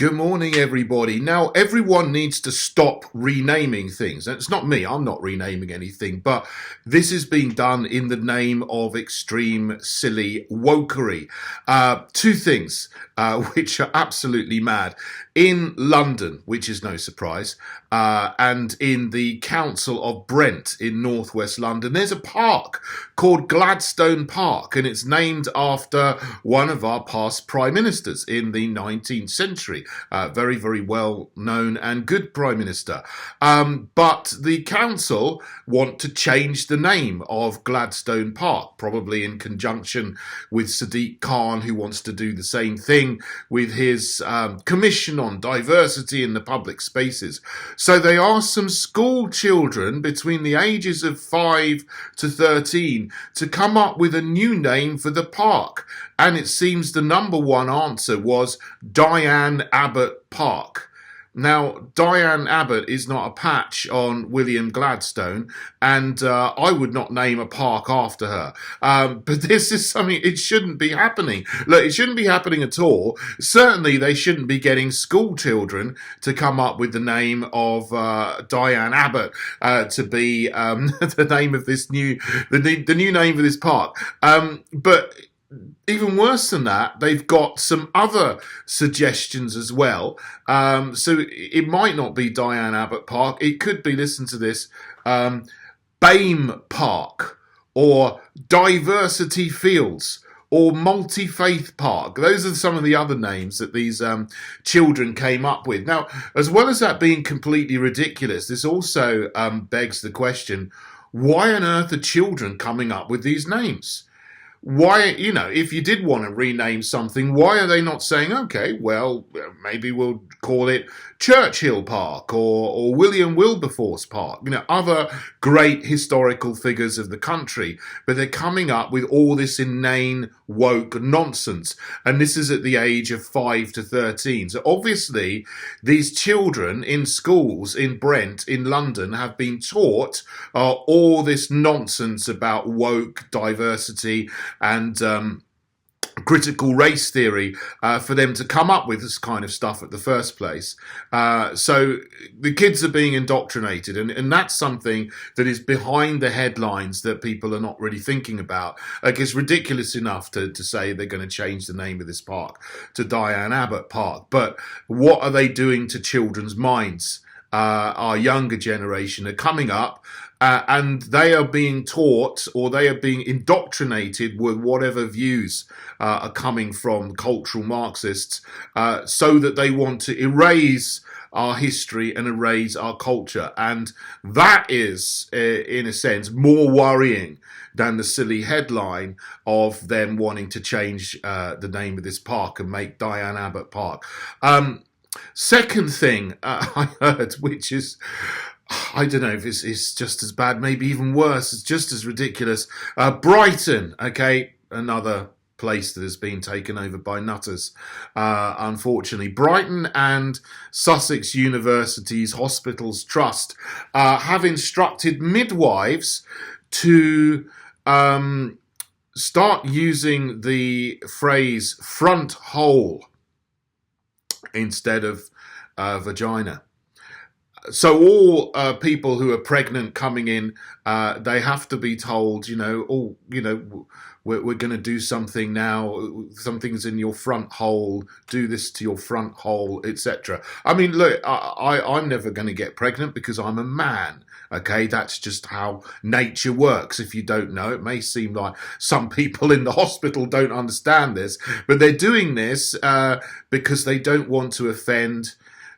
Good morning, everybody. Now, everyone needs to stop renaming things. And it's not me, I'm not renaming anything, but this is being done in the name of extreme, silly wokery. Two things which are absolutely mad. In London, which is no surprise, and in the Council of Brent in northwest London, there's a park called Gladstone Park, and it's named after one of our past prime ministers in the 19th century. Very, very well known and good prime minister. But the council want to change the name of Gladstone Park, probably in conjunction with Sadiq Khan, who wants to do the same thing with his commission on diversity in the public spaces. So they asked some school children between the ages of 5 to 13 to come up with a new name for the park. And it seems the number one answer was Diane Abbott Park. Now, Diane Abbott is not a patch on William Gladstone, and I would not name a park after her. But this is something, it shouldn't be happening. Look, it shouldn't be happening at all. Certainly, they shouldn't be getting school children to come up with the name of Diane Abbott to be the name of this the new name for this park. But even worse than that, they've got some other suggestions as well. So it might not be Diane Abbott Park. It could be, listen to this, BAME Park or Diversity Fields or Multi-Faith Park. Those are some of the other names that these children came up with. Now, as well as that being completely ridiculous, this also begs the question, why on earth are children coming up with these names? Why, if you did want to rename something, why are they not saying, okay, well, maybe we'll call it Churchill Park or William Wilberforce Park, other great historical figures of the country, but they're coming up with all this inane, woke nonsense. And this is at the age of 5 to 13. So obviously, these children in schools in Brent, in London, have been taught all this nonsense about woke diversity and critical race theory for them to come up with this kind of stuff at the first place. So the kids are being indoctrinated, and that's something that is behind the headlines that people are not really thinking about. Like, it's ridiculous enough to say they're going to change the name of this park to Diane Abbott Park, but what are they doing to children's minds? Our younger generation are coming up and they are being taught, or they are being indoctrinated with whatever views are coming from cultural Marxists, so that they want to erase our history and erase our culture. And that is, in a sense, more worrying than the silly headline of them wanting to change the name of this park and make Diane Abbott Park. Second thing I heard, which is, I don't know if it's just as bad, maybe even worse, it's just as ridiculous. Brighton, okay, another place that has been taken over by nutters, unfortunately. Brighton and Sussex University's Hospitals Trust have instructed midwives to start using the phrase front hole instead of vagina. So all people who are pregnant coming in, they have to be told, we're going to do something now. Something's in your front hole. Do this to your front hole, etc. I mean, look, I'm never going to get pregnant because I'm a man. Okay, that's just how nature works. If you don't know, it may seem like some people in the hospital don't understand this, but they're doing this because they don't want to offend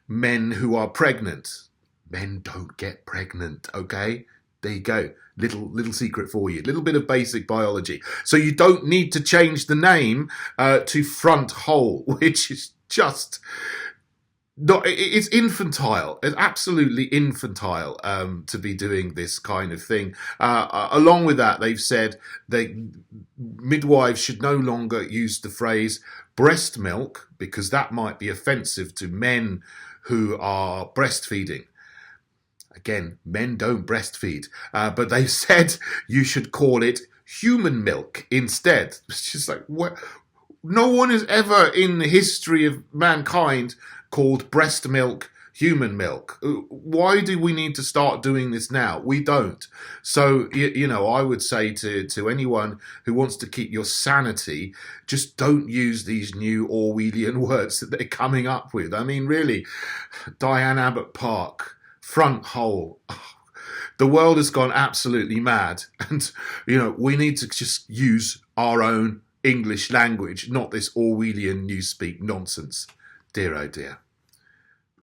men who are pregnant. Men don't get pregnant, okay? There you go. Little secret for you. Little bit of basic biology. So you don't need to change the name to front hole, which is just... No, it's infantile. It's absolutely infantile to be doing this kind of thing. Along with that, they've said midwives should no longer use the phrase breast milk because that might be offensive to men who are breastfeeding. Again, men don't breastfeed, but they've said you should call it human milk instead. It's just like, what? No one has ever in the history of mankind called breast milk human milk. Why do we need to start doing this now? We don't. So, I would say to anyone who wants to keep your sanity, just don't use these new Orwellian words that they're coming up with. I mean, really, Diane Abbott Park, front hole. The world has gone absolutely mad. And, we need to just use our own English language, not this Orwellian newspeak nonsense. Dear, oh dear.